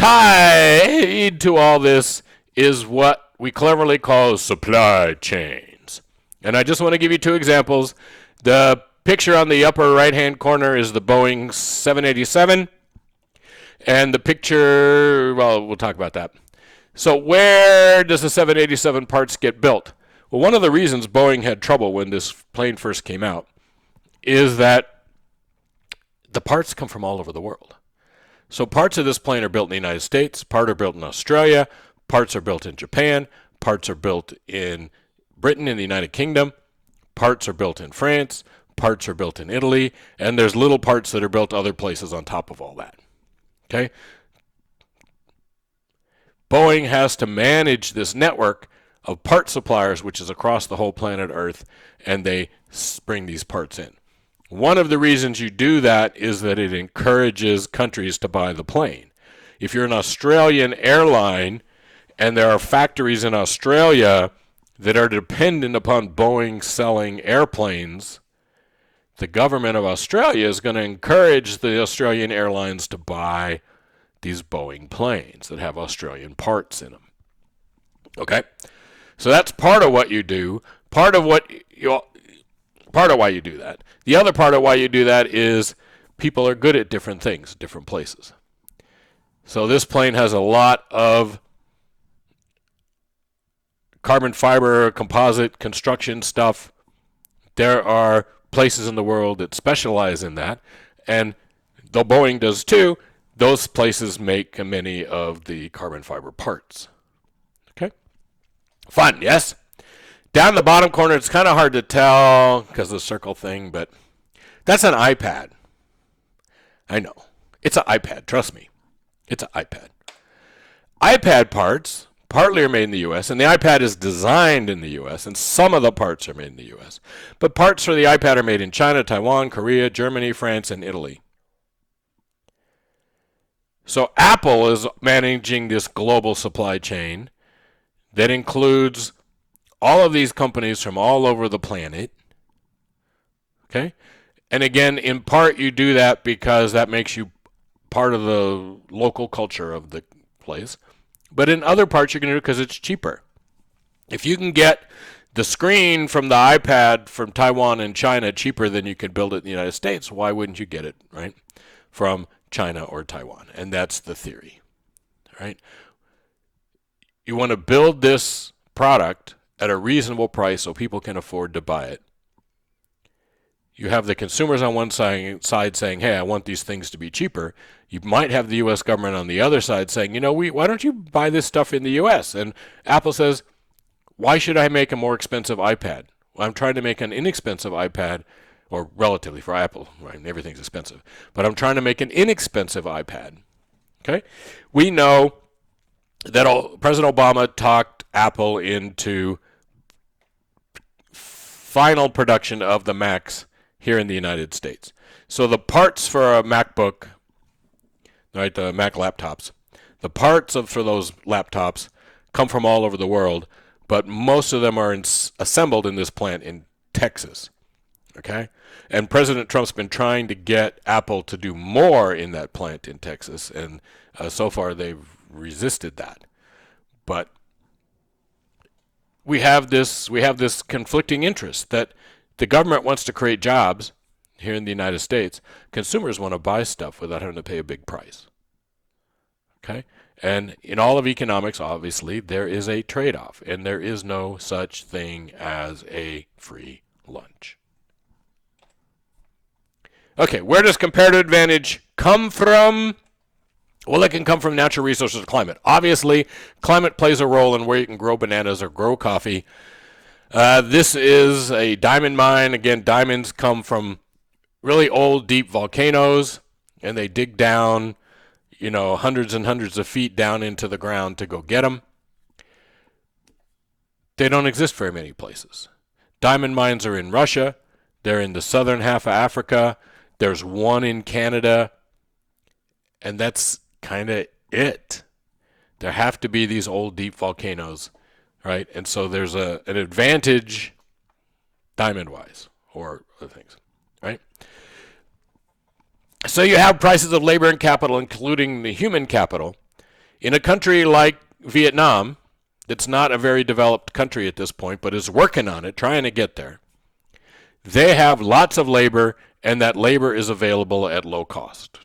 Tied to all this is what we cleverly call supply chains. And I just want to give you two examples. The picture on the upper right-hand corner is the Boeing 787. And the picture, well, we'll talk about that. So where does the 787 parts get built? Well, one of the reasons Boeing had trouble when this plane first came out is that the parts come from all over the world. So parts of this plane are built in the United States, parts are built in Australia, parts are built in Japan, parts are built in Britain in the United Kingdom, parts are built in France, parts are built in Italy, and there's little parts that are built other places on top of all that. Okay? Boeing has to manage this network of part suppliers, which is across the whole planet Earth, and they bring these parts in. One of the reasons you do that is that it encourages countries to buy the plane. If you're an Australian airline and there are factories in Australia that are dependent upon Boeing selling airplanes, the government of Australia is going to encourage the Australian airlines to buy these Boeing planes that have Australian parts in them. Okay? So that's part of what you do. Part of why you do that. The other part of why you do that is people are good at different things, different places. So this plane has a lot of carbon fiber, composite construction stuff. There are places in the world that specialize in that, and though Boeing does too, those places make many of the carbon fiber parts. Okay? Fun, yes? Down in the bottom corner, it's kind of hard to tell because of the circle thing, but that's an iPad. I know. It's an iPad, trust me. It's an iPad. iPad parts partly are made in the U.S., and the iPad is designed in the U.S., and some of the parts are made in the U.S. But parts for the iPad are made in China, Taiwan, Korea, Germany, France, and Italy. So Apple is managing this global supply chain that includes all of these companies from all over the planet. Okay? And again, in part, you do that because that makes you part of the local culture of the place. But in other parts, you're going to do it because it's cheaper. If you can get the screen from the iPad from Taiwan and China cheaper than you can build it in the United States, why wouldn't you get it, right, from China or Taiwan? And that's the theory, right? You want to build this product at a reasonable price so people can afford to buy it. You have the consumers on one side saying, hey, I want these things to be cheaper. You might have the U.S. government on the other side saying, why don't you buy this stuff in the U.S.? And Apple says, why should I make a more expensive iPad? Well, I'm trying to make an inexpensive iPad, or relatively for Apple, right? Everything's expensive. But I'm trying to make an inexpensive iPad. Okay? We know that President Obama talked Apple into final production of the Macs here in the United States. So the parts for a MacBook, right, the Mac laptops, the parts for those laptops come from all over the world, but most of them are assembled in this plant in Texas. Okay? And President Trump's been trying to get Apple to do more in that plant in Texas, and so far they've resisted that. But we have this conflicting interest that the government wants to create jobs here in the United States. Consumers want to buy stuff without having to pay a big price. Okay? And in all of economics, obviously, there is a trade-off, and there is no such thing as a free lunch. Okay, where does comparative advantage come from? Well, it can come from natural resources or climate. Obviously, climate plays a role in where you can grow bananas or grow coffee. This is a diamond mine. Again, diamonds come from really old, deep volcanoes, and they dig down, hundreds and hundreds of feet down into the ground to go get them. They don't exist very many places. Diamond mines are in Russia. They're in the southern half of Africa. There's one in Canada, and that's kind of it. There have to be these old, deep volcanoes, right? And so there's an advantage diamond-wise or other things, right? So you have prices of labor and capital, including the human capital, In a country like Vietnam, that's not a very developed country at this point, but is working on it, trying to get there, they have lots of labor, and that labor is available at low cost.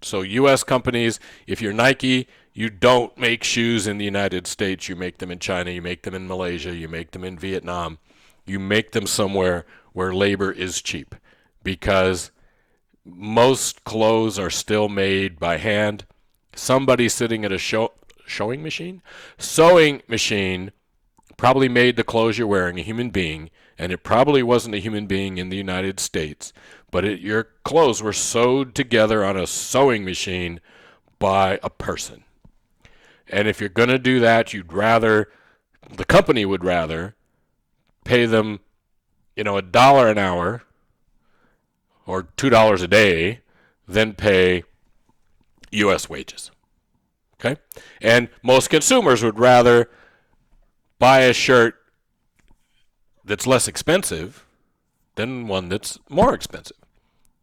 So U.S. companies, if you're Nike, you don't make shoes in the United States. You make them in China, you make them in Malaysia, you make them in Vietnam. You make them somewhere where labor is cheap, because most clothes are still made by hand. Somebody sitting at a sewing machine probably made the clothes you're wearing, a human being, and it probably wasn't a human being in the United States, but your clothes were sewed together on a sewing machine by a person. And if you're going to do that, the company would rather pay them, $1 an hour or $2 a day than pay U.S. wages. Okay? And most consumers would rather buy a shirt that's less expensive than one that's more expensive,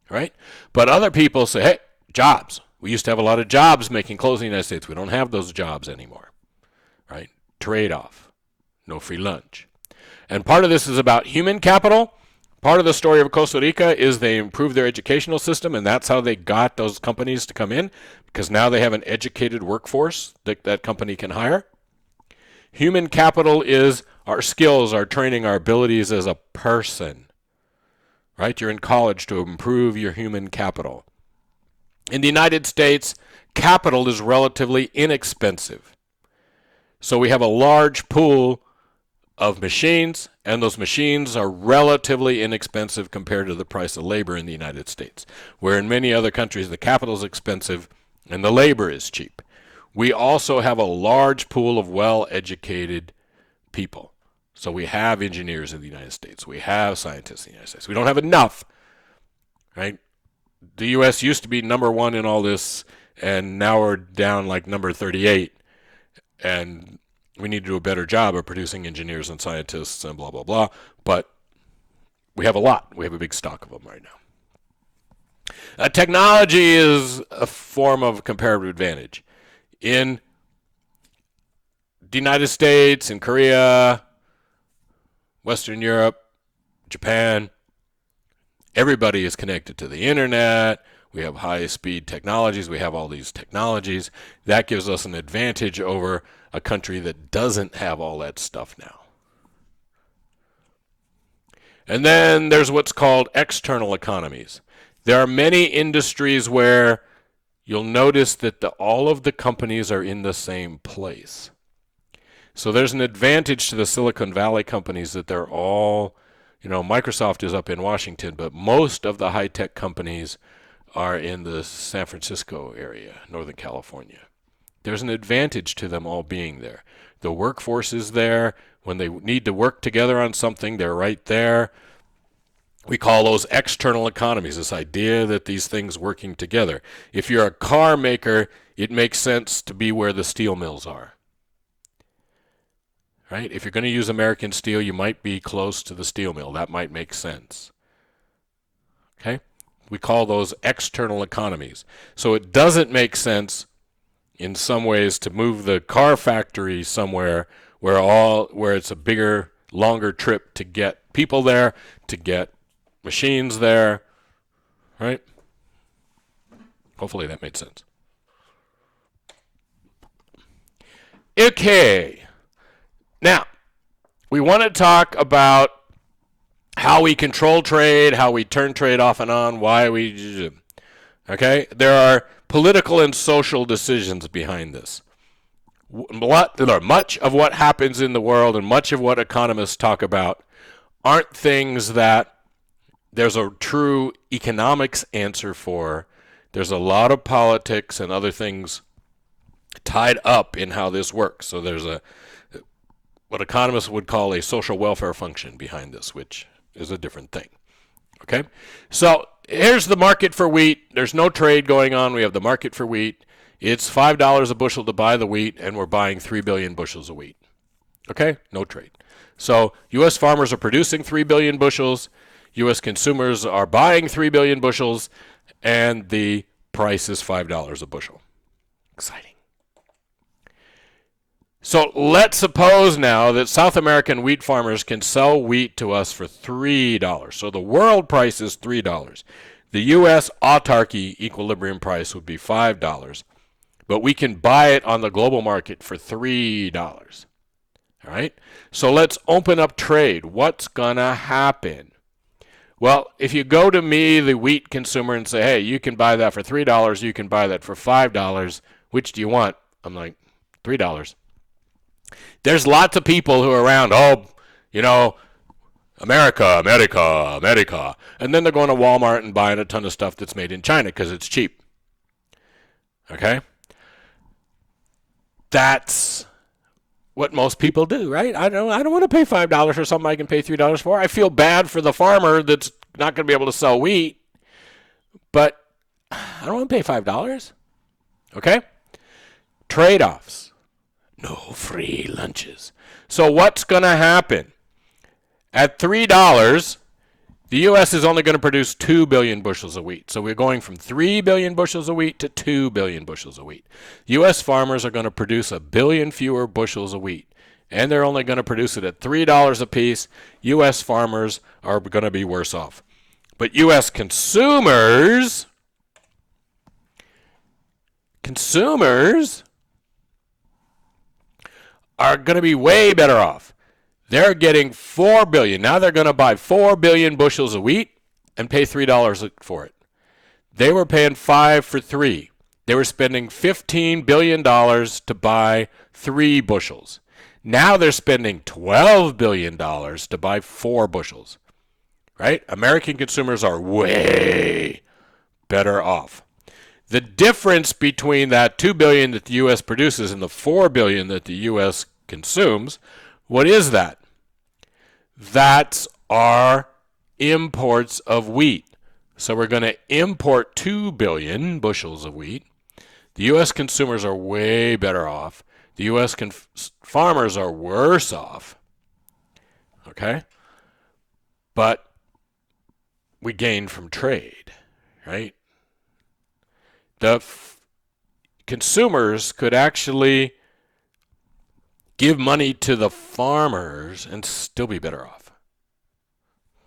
right? But other people say, hey, jobs. We used to have a lot of jobs making clothes in the United States. We don't have those jobs anymore, right? Trade-off. No free lunch. And part of this is about human capital. Part of the story of Costa Rica is they improved their educational system, and that's how they got those companies to come in, because now they have an educated workforce that company can hire. Human capital is our skills, our training, our abilities as a person, right? You're in college to improve your human capital. In the United States, capital is relatively inexpensive. So we have a large pool of machines, and those machines are relatively inexpensive compared to the price of labor in the United States, where in many other countries the capital is expensive and the labor is cheap. We also have a large pool of well-educated people. So we have engineers in the United States. We have scientists in the United States. We don't have enough, right? The U.S. used to be number one in all this, and now we're down like number 38. And we need to do a better job of producing engineers and scientists and blah, blah, blah. But we have a lot. We have a big stock of them right now. Technology is a form of comparative advantage. In the United States, in Korea, Western Europe, Japan, everybody is connected to the internet. We have high-speed technologies. We have all these technologies. That gives us an advantage over a country that doesn't have all that stuff now. And then there's what's called external economies. There are many industries where you'll notice that all of the companies are in the same place. So there's an advantage to the Silicon Valley companies that they're all, Microsoft is up in Washington, but most of the high-tech companies are in the San Francisco area, Northern California. There's an advantage to them all being there. The workforce is there. When they need to work together on something, they're right there. We call those external economies, this idea that these things working together. If you're a car maker, it makes sense to be where the steel mills are. Right? If you're going to use American steel, you might be close to the steel mill. That might make sense. Okay? We call those external economies. So it doesn't make sense in some ways to move the car factory somewhere where it's a bigger, longer trip to get people there, to get machines there, right? Hopefully that made sense. Okay. Now, we want to talk about how we control trade, how we turn trade off and on, why we... Okay? There are political and social decisions behind this. Much of what happens in the world and much of what economists talk about aren't things that there's a true economics answer for. There's a lot of politics and other things tied up in how this works. So there's what economists would call a social welfare function behind this, which is a different thing. Okay? So here's the market for wheat. There's no trade going on. We have the market for wheat. It's $5 a bushel to buy the wheat, and we're buying 3 billion bushels of wheat. Okay? No trade. So U.S. farmers are producing 3 billion bushels. U.S. consumers are buying 3 billion bushels, and the price is $5 a bushel. Exciting. So let's suppose now that South American wheat farmers can sell wheat to us for $3. So the world price is $3. The U.S. autarky equilibrium price would be $5. But we can buy it on the global market for $3. All right? So let's open up trade. What's going to happen? Well, if you go to me, the wheat consumer, and say, hey, you can buy that for $3, you can buy that for $5, which do you want? I'm like, $3. There's lots of people who are around, America, America, America. And then they're going to Walmart and buying a ton of stuff that's made in China because it's cheap. Okay? That's what most people do, right? I don't want to pay $5 for something I can pay $3 for. I feel bad for the farmer that's not going to be able to sell wheat, but I don't want to pay $5. Okay? Trade-offs. No free lunches. So what's going to happen? At $3, the U.S. is only going to produce 2 billion bushels of wheat. So we're going from 3 billion bushels of wheat to 2 billion bushels of wheat. U.S. farmers are going to produce 1 billion fewer bushels of wheat. And they're only going to produce it at $3 a piece. U.S. farmers are going to be worse off. But U.S. consumers are going to be way better off. They're getting 4 billion. Now they're going to buy 4 billion bushels of wheat and pay $3 for it. They were paying 5 for 3. They were spending $15 billion to buy 3 bushels. Now they're spending $12 billion to buy 4 bushels. Right? American consumers are way better off. The difference between that 2 billion that the U.S. produces and the 4 billion that the U.S. consumes, what is that? That's our imports of wheat. So we're going to import 2 billion bushels of wheat. The U.S. consumers are way better off. The U.S. farmers are worse off. Okay? But we gain from trade, right? The consumers could actually give money to the farmers and still be better off.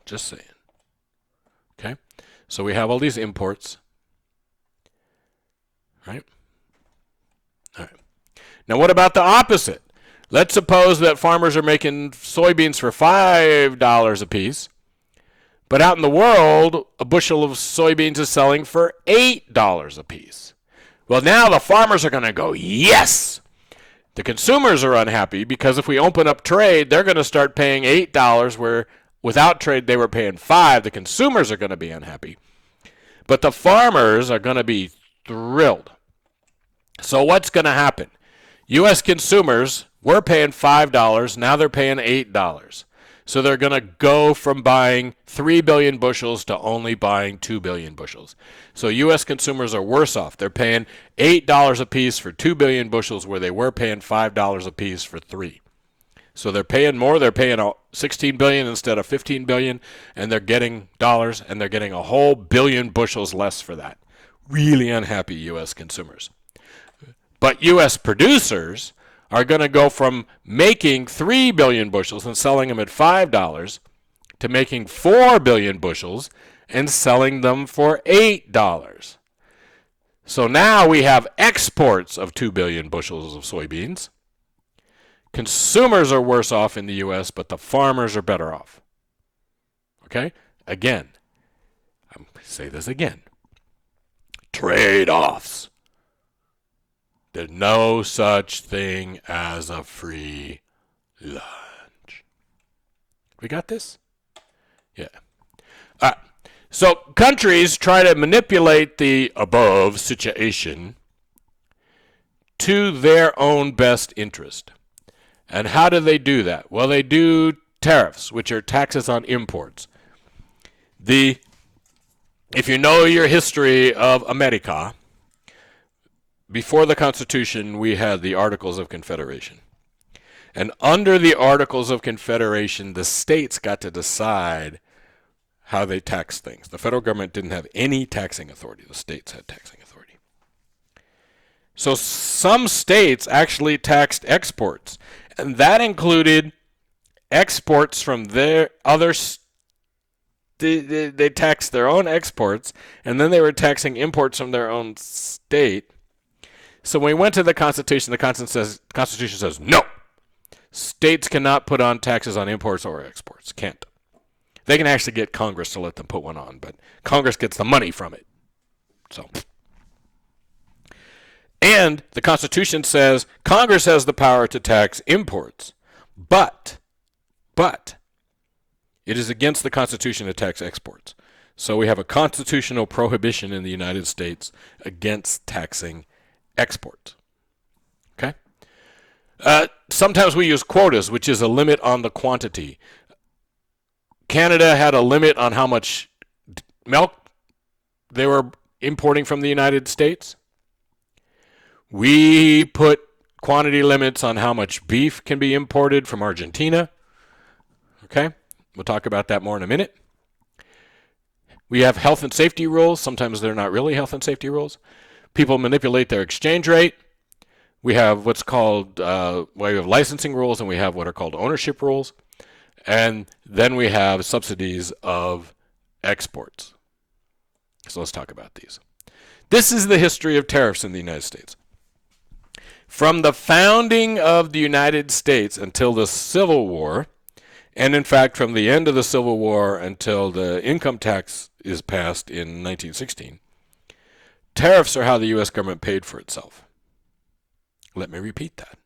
Just saying. Okay? So we have all these imports. Right? All right. Now what about the opposite? Let's suppose that farmers are making soybeans for $5 a piece, but out in the world, a bushel of soybeans is selling for $8 a piece. Well, now the farmers are going to go, yes! The consumers are unhappy because if we open up trade, they're going to start paying $8 where without trade they were paying $5. The consumers are going to be unhappy. But the farmers are going to be thrilled. So what's going to happen? U.S. consumers were paying $5. Now they're paying $8. So they're going to go from buying 3 billion bushels to only buying 2 billion bushels. So U.S. consumers are worse off. They're paying $8 a piece for 2 billion bushels where they were paying $5 a piece for 3. So they're paying more. They're paying 16 billion instead of 15 billion, and they're getting dollars, and they're getting a whole billion bushels less for that. Really unhappy U.S. consumers. But U.S. producers are going to go from making 3 billion bushels and selling them at $5 to making 4 billion bushels and selling them for $8. So now we have exports of 2 billion bushels of soybeans. Consumers are worse off in the U.S., but the farmers are better off. Okay? Again, I'm going to say this again. Trade-offs. There's no such thing as a free lunch. We got this? Yeah. All right. So countries try to manipulate the above situation to their own best interest. And how do they do that? Well, they do tariffs, which are taxes on imports. If you know your history of America, before the Constitution, we had the Articles of Confederation. And under the Articles of Confederation, the states got to decide how they tax things. The federal government didn't have any taxing authority. The states had taxing authority. So some states actually taxed exports, and that included exports from their other they taxed their own exports, and then they were taxing imports from their own state. So when we went to the Constitution says no. States cannot put on taxes on imports or exports. Can't. They can actually get Congress to let them put one on, but Congress gets the money from it. So, and the Constitution says Congress has the power to tax imports, but it is against the Constitution to tax exports. So we have a constitutional prohibition in the United States against taxing exports. Okay? Sometimes we use quotas, which is a limit on the quantity. Canada had a limit on how much milk they were importing from the United States. We put quantity limits on how much beef can be imported from Argentina. Okay? We'll talk about that more in a minute. We have health and safety rules. Sometimes they're not really health and safety rules. People manipulate their exchange rate. We have what's called we have licensing rules, and we have what are called ownership rules. And then we have subsidies of exports. So let's talk about these. This is the history of tariffs in the United States. From the founding of the United States until the Civil War, and in fact from the end of the Civil War until the income tax is passed in 1916, tariffs are how the U.S. government paid for itself. Let me repeat that.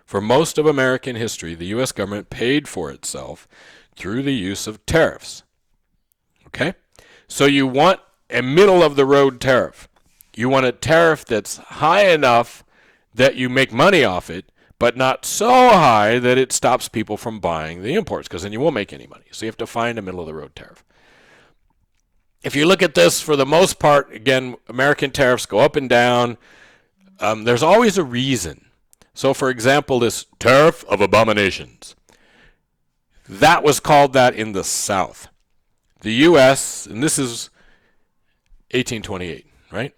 For most of American history, the U.S. government paid for itself through the use of tariffs. Okay? So you want a middle-of-the-road tariff. You want a tariff that's high enough that you make money off it, but not so high that it stops people from buying the imports, because then you won't make any money. So you have to find a middle-of-the-road tariff. If you look at this, for the most part, again, American tariffs go up and down. There's always a reason. So, for example, this tariff of abominations, that was called that in the South. The U.S., and this is 1828, right?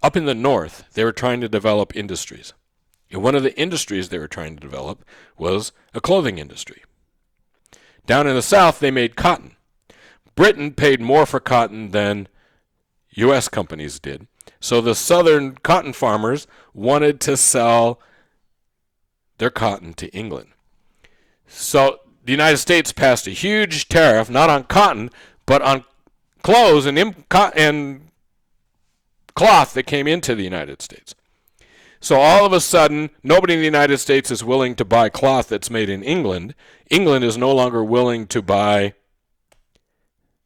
Up in the North, they were trying to develop industries. And one of the industries they were trying to develop was a clothing industry. Down in the South, they made cotton. Britain paid more for cotton than U.S. companies did. So the southern cotton farmers wanted to sell their cotton to England. So the United States passed a huge tariff, not on cotton, but on clothes and cloth that came into the United States. So all of a sudden, nobody in the United States is willing to buy cloth that's made in England. England is no longer willing to buy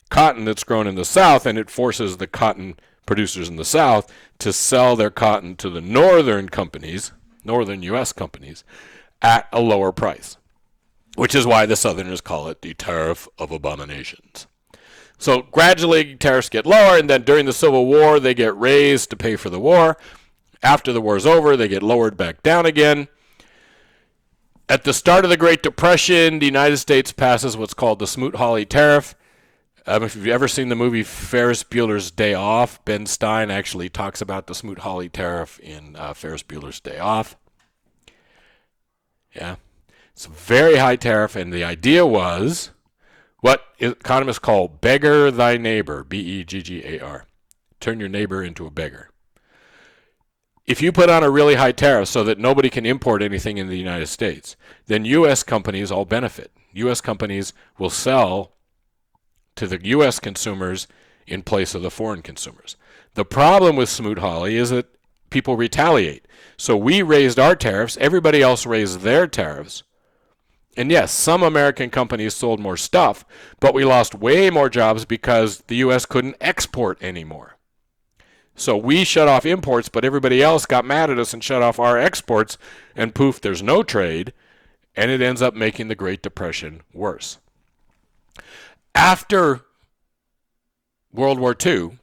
cotton that's grown in the South, and it forces the cotton producers in the South to sell their cotton to the northern companies, northern U.S. companies, at a lower price, which is why the Southerners call it the Tariff of Abominations. So gradually tariffs get lower, and then during the Civil War they get raised to pay for the war. After the war's over, they get lowered back down again. At the start of the Great Depression, the United States passes what's called the Smoot-Hawley Tariff. If you've ever seen the movie Ferris Bueller's Day Off, Ben Stein actually talks about the Smoot-Hawley Tariff in Ferris Bueller's Day Off. Yeah, it's a very high tariff, and the idea was what economists call beggar thy neighbor, B-E-G-G-A-R. Turn your neighbor into a beggar. If you put on a really high tariff so that nobody can import anything in the United States, then U.S. companies all benefit. U.S. companies will sell to the U.S. consumers in place of the foreign consumers. The problem with Smoot-Hawley is that people retaliate. So we raised our tariffs, everybody else raised their tariffs. And yes, some American companies sold more stuff, but we lost way more jobs because the U.S. couldn't export anymore. So we shut off imports, but everybody else got mad at us and shut off our exports, and poof, there's no trade, and it ends up making the Great Depression worse. After World War II,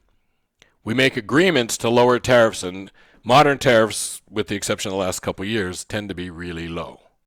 we make agreements to lower tariffs, and modern tariffs, with the exception of the last couple of years, tend to be really low.